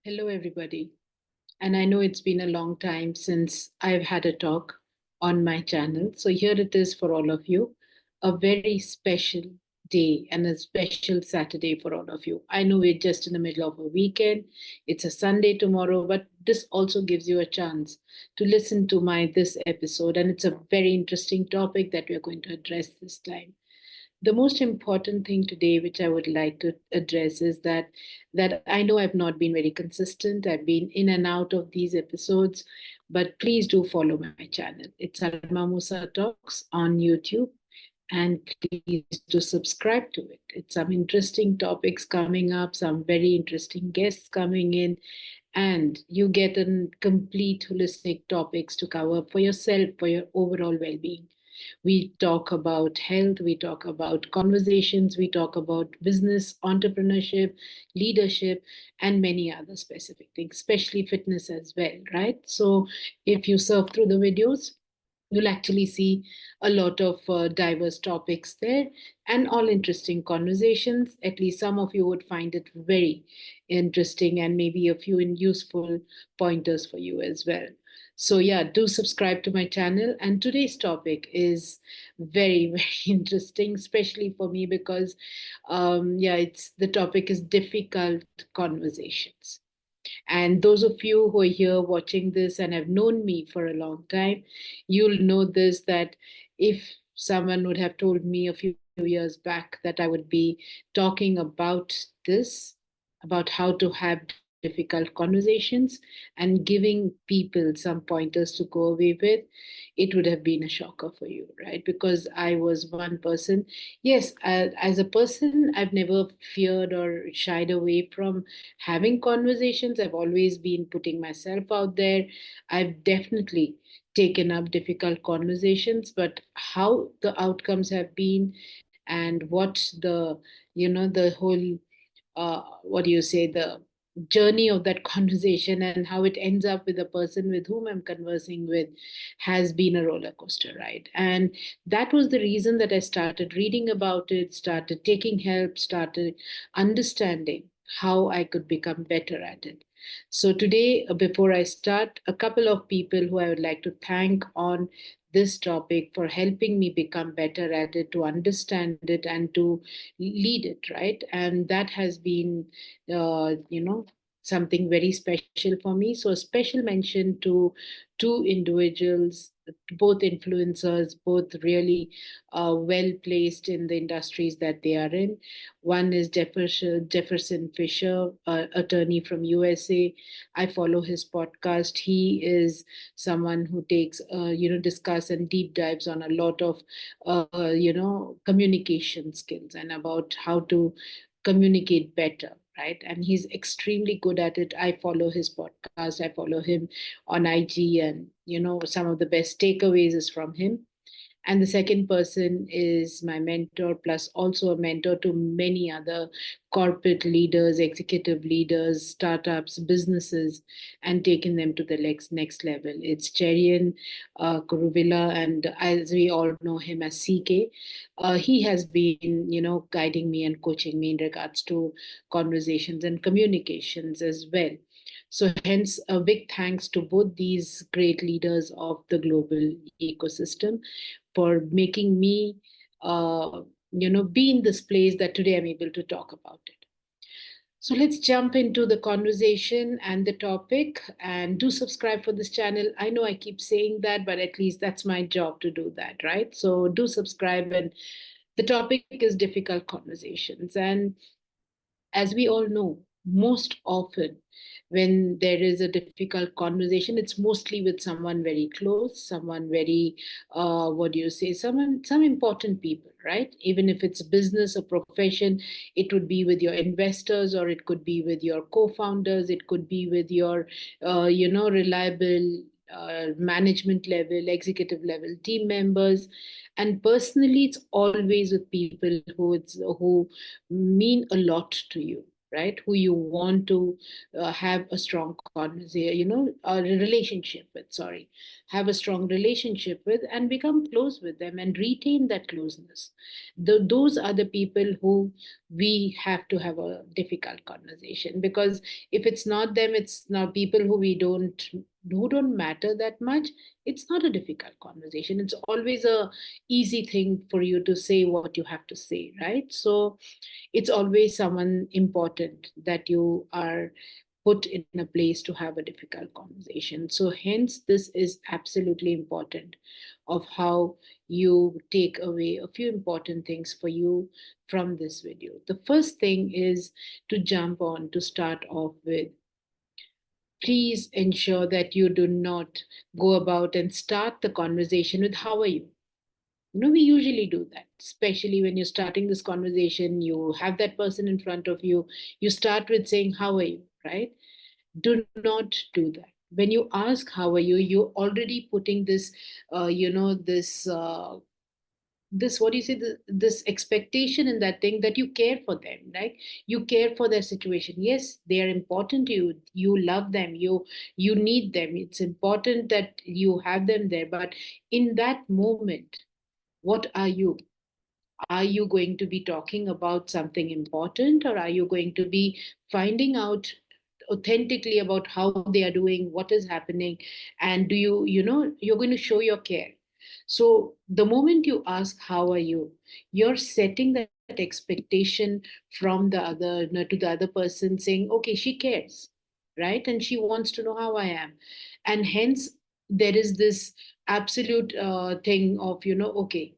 Hello, everybody. And I know it's been a long time since I've had a talk on my channel. So here it is for all of you, a very special day and a special Saturday for all of you. I know we're just in the middle of a weekend. It's a Sunday tomorrow, but this also gives you a chance to listen to my this episode. And it's a very interesting topic that we're going to address this time. The most important thing today which I would like to address is that I know I've not been very consistent. I've been in and out of these episodes, but please do follow my channel. It's Salma Musa Talks on YouTube, and please do subscribe to it. It's some interesting topics coming up, some very interesting guests coming in, and you get a complete holistic topics to cover for yourself, for your overall well-being. We talk about health, we talk about conversations, we talk about business, entrepreneurship, leadership, and many other specific things, especially fitness as well, right? So if you surf through the videos, you'll actually see a lot of diverse topics there and all interesting conversations. At least some of you would find it very interesting and maybe a few useful pointers for you as well. So yeah, do subscribe to my channel. And today's topic is very, very interesting, especially for me because, yeah, it's the topic is difficult conversations. And those of you who are here watching this and have known me for a long time, you'll know this that if someone would have told me a few years back that I would be talking about this, about how to have difficult conversations and giving people some pointers to go away with, it would have been a shocker for you, right? Because I was one person. Yes, as a person, I've never feared or shied away from having conversations. I've always been putting myself out there. I've definitely taken up difficult conversations, but how the outcomes have been and what the whole what do you say, the journey of that conversation and how it ends up with the person with whom I'm conversing with has been a roller coaster ride. And that was the reason that I started reading about it, started taking help, started understanding how I could become better at it. So today, before I start, a couple of people who I would like to thank on this topic for helping me become better at it, to understand it, and to lead it, right? And that has been, something very special for me. So, a special mention to two individuals, both influencers, both really well placed in the industries that they are in. One is Jefferson Fisher, attorney from USA. I follow his podcast. He is someone who takes, discuss and deep dives on a lot of, communication skills and about how to communicate better, right? And he's extremely good at it. I follow his podcast, I follow him on IG, and some of the best takeaways is from him. And the second person is my mentor, plus also a mentor to many other corporate leaders, executive leaders, startups, businesses, and taking them to the next level. It's Cherian Kuruvilla, and as we all know him as CK, he has been, guiding me and coaching me in regards to conversations and communications as well. So, hence, a big thanks to both these great leaders of the global ecosystem for making me, be in this place that today I'm able to talk about it. So let's jump into the conversation and the topic, and do subscribe for this channel. I know I keep saying that, but at least that's my job to do that, right? So do subscribe. And the topic is difficult conversations. And as we all know, most often when there is a difficult conversation, it's mostly with someone very close, someone very, what do you say, some important people, right? Even if it's business or profession, it would be with your investors, or it could be with your co-founders, it could be with your, reliable management level, executive level team members. And personally, it's always with people who mean a lot to you. right? Who you want to have a strong conversation, a relationship with, sorry, have a strong relationship with, and become close with them and retain that closeness. Those are the people who we have to have a difficult conversation, because if it's not them, it's not people who don't matter that much. It's not a difficult conversation. It's always a easy thing for you to say what you have to say, right? So it's always someone important that you are put in a place to have a difficult conversation. So hence this is absolutely important of how you take away a few important things for you from this video. The first thing is to jump on to start off with, please ensure that you do not go about and start the conversation with how are you. We usually do that, especially when you're starting this conversation, you have that person in front of you, you start with saying, how are you, right? Do not do that. When you ask, how are you, you're already putting this, this, what do you say, this expectation in that thing that you care for them, right? You care for their situation. Yes, they are important to you. You love them. You need them. It's important that you have them there. But in that moment, what are you? Are you going to be talking about something important, or are you going to be finding out authentically about how they are doing, what is happening, and do you're going to show your care. So the moment you ask, how are you, you're setting that expectation from the other, to the other person, saying, okay, she cares, right? And she wants to know how I am. And hence, there is this absolute thing of, okay,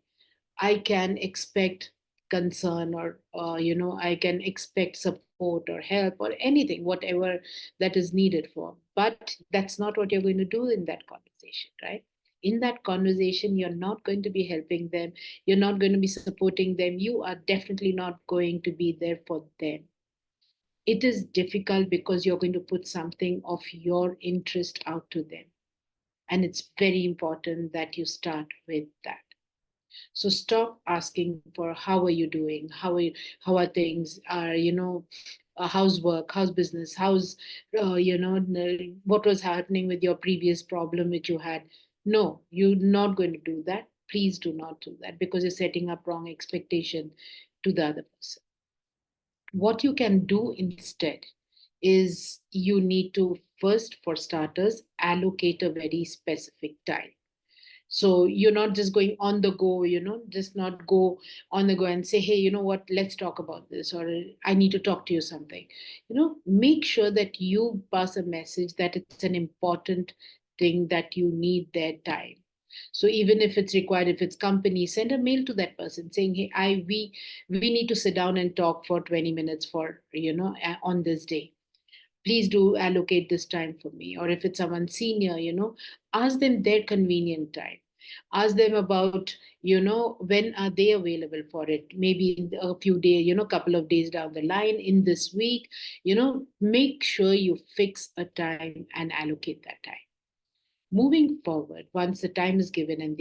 I can expect concern, or I can expect support or help or anything, whatever that is needed for. But that's not what you're going to do in that conversation, right? In that conversation, you're not going to be helping them. You're not going to be supporting them. You are definitely not going to be there for them. It is difficult because you're going to put something of your interest out to them. And it's very important that you start with that. So stop asking for how are you doing, how are things, are how's work, how's business, how's what was happening with your previous problem which you had. No, you're not going to do that. Please do not do that, because you're setting up wrong expectation to the other person. What you can do instead is, you need to first, for starters, allocate a very specific time. So you're not just going on the go, just not go on the go and say, hey, you know what, let's talk about this, or I need to talk to you something. Make sure that you pass a message that it's an important thing, that you need their time. So even if it's required, if it's company, send a mail to that person saying, hey, we need to sit down and talk for 20 minutes for, on this day. Please do allocate this time for me. Or if it's someone senior, ask them their convenient time. Ask them about, when are they available for it, maybe in a few days, couple of days down the line, in this week. Make sure you fix a time and allocate that time. Moving forward, once the time is given and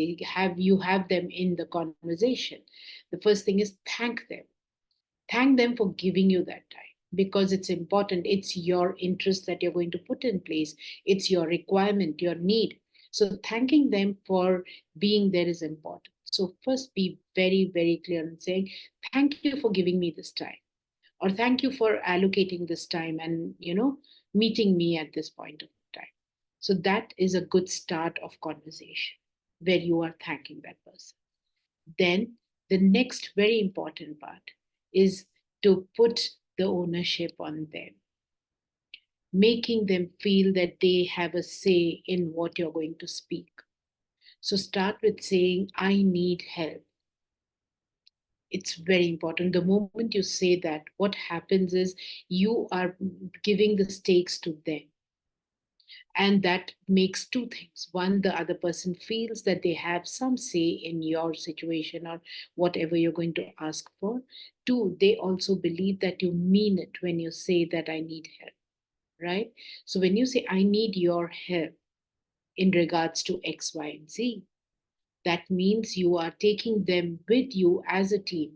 you have them in the conversation, the first thing is, thank them for giving you that time, because it's important. It's your interest that you're going to put in place. It's your requirement, your need. So thanking them for being there is important. So first, be very, very clear in saying, thank you for giving me this time, or thank you for allocating this time, and meeting me at this point of time. So that is a good start of conversation, where you are thanking that person. Then the next very important part is to put the ownership on them, making them feel that they have a say in what you're going to speak. So start with saying, I need help. It's very important. The moment you say that, what happens is, you are giving the stakes to them. And that makes two things. One, the other person feels that they have some say in your situation or whatever you're going to ask for. Two, they also believe that you mean it when you say that I need help, right? So when you say, I need your help in regards to X, Y, and Z, that means you are taking them with you as a team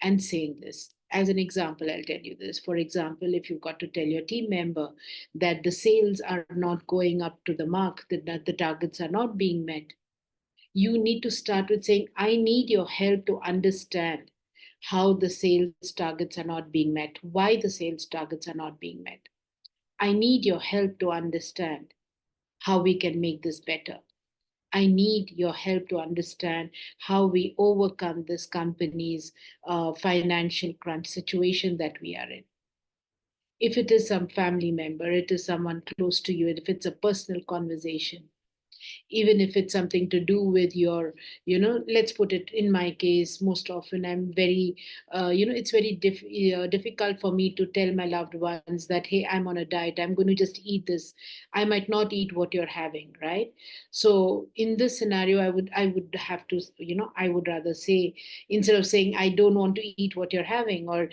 and saying this. As an example, I'll tell you this. For example, if you've got to tell your team member that the sales are not going up to the mark, that the targets are not being met, you need to start with saying, I need your help to understand how the sales targets are not being met, why the sales targets are not being met. I need your help to understand how we can make this better. I need your help to understand how we overcome this company's financial crunch situation that we are in. If it is some family member, it is someone close to you, if it's a personal conversation, even if it's something to do with your, let's put it, in my case, most often I'm very, it's very difficult for me to tell my loved ones that, hey, I'm on a diet, I'm going to just eat this. I might not eat what you're having, right? So in this scenario, I would have to, I would rather say, instead of saying I don't want to eat what you're having, or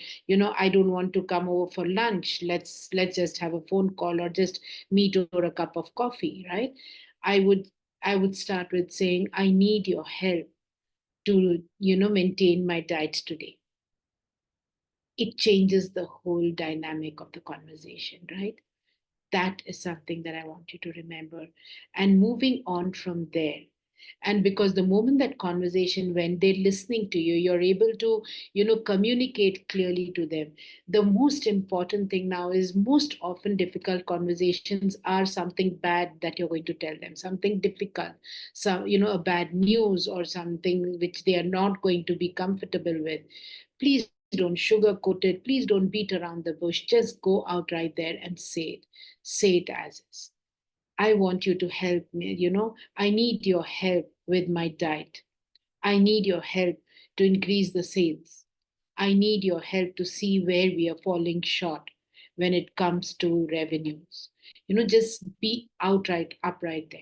I don't want to come over for lunch, let's just have a phone call or just meet over a cup of coffee, right? I would I would start with saying, I need your help to, maintain my diet today. It changes the whole dynamic of the conversation, right? That is something that I want you to remember. And moving on from there, and because the moment that conversation, when they're listening to you, you're able to, communicate clearly to them. The most important thing now is, most often difficult conversations are something bad that you're going to tell them, something difficult, some, a bad news or something which they are not going to be comfortable with. Please don't sugarcoat it. Please don't beat around the bush. Just go out right there and say it as is. I want you to help me. I need your help with my diet. I need your help to increase the sales. I need your help to see where we are falling short when it comes to revenues. Just be outright upright there.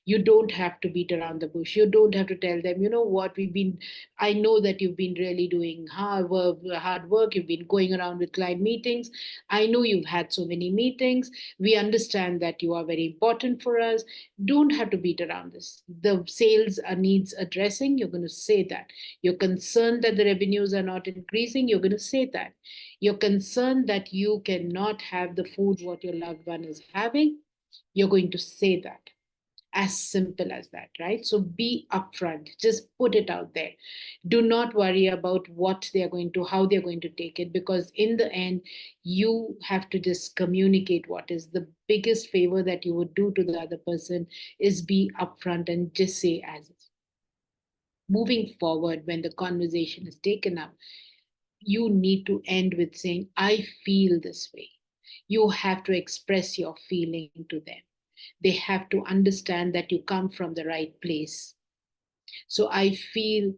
You don't have to beat around the bush. You don't have to tell them, what I know that you've been really doing hard work. You've been going around with client meetings. I know you've had so many meetings. We understand that you are very important for us. Don't have to beat around this. The sales needs addressing. You're going to say that. You're concerned that the revenues are not increasing. You're going to say that. You're concerned that you cannot have the food what your loved one is having. You're going to say that. As simple as that, right? So be upfront, just put it out there. Do not worry about what they're going to, how they're going to take it, because in the end, you have to just communicate. What is the biggest favor that you would do to the other person is be upfront and just say as is. Moving forward, when the conversation is taken up, you need to end with saying, I feel this way. You have to express your feeling to them. They have to understand that you come from the right place. So I feel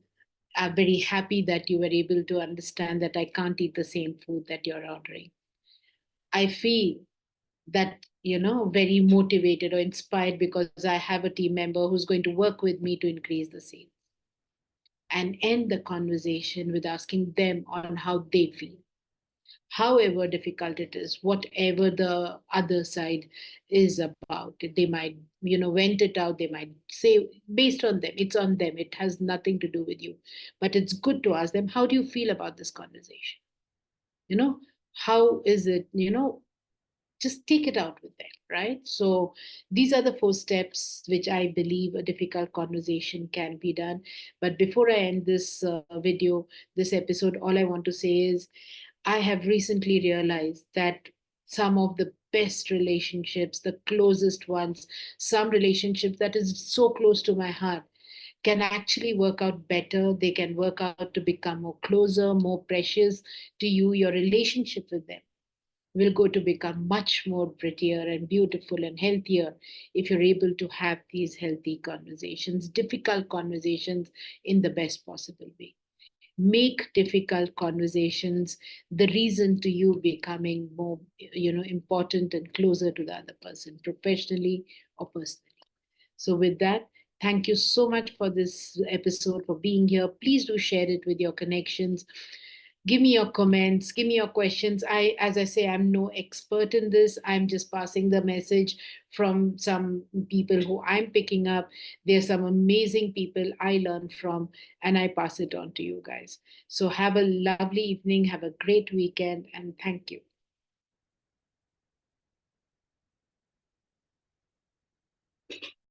very happy that you were able to understand that I can't eat the same food that you're ordering. I feel that, very motivated or inspired because I have a team member who's going to work with me to increase the sales. And end the conversation with asking them on how they feel, however difficult it is, whatever the other side is about. They might, vent it out, they might say, based on them, it's on them, it has nothing to do with you. But it's good to ask them, how do you feel about this conversation? You know, how is it, just take it out with them, right? So these are the 4 steps which I believe a difficult conversation can be done. But before I end this video, this episode, all I want to say is, I have recently realized that some of the best relationships, the closest ones, some relationships that is so close to my heart, can actually work out better. They can work out to become more closer, more precious to you. Your relationship with them will go to become much more prettier and beautiful and healthier if you're able to have these healthy conversations, difficult conversations in the best possible way. Make difficult conversations the reason to you becoming more, important and closer to the other person, professionally or personally. So with that, thank you so much for this episode, for being here. Please do share it with your connections. Give me your comments, give me your questions. As I say, I'm no expert in this. I'm just passing the message from some people who I'm picking up. There's some amazing people I learn from, and I pass it on to you guys. So have a lovely evening, have a great weekend, and thank you.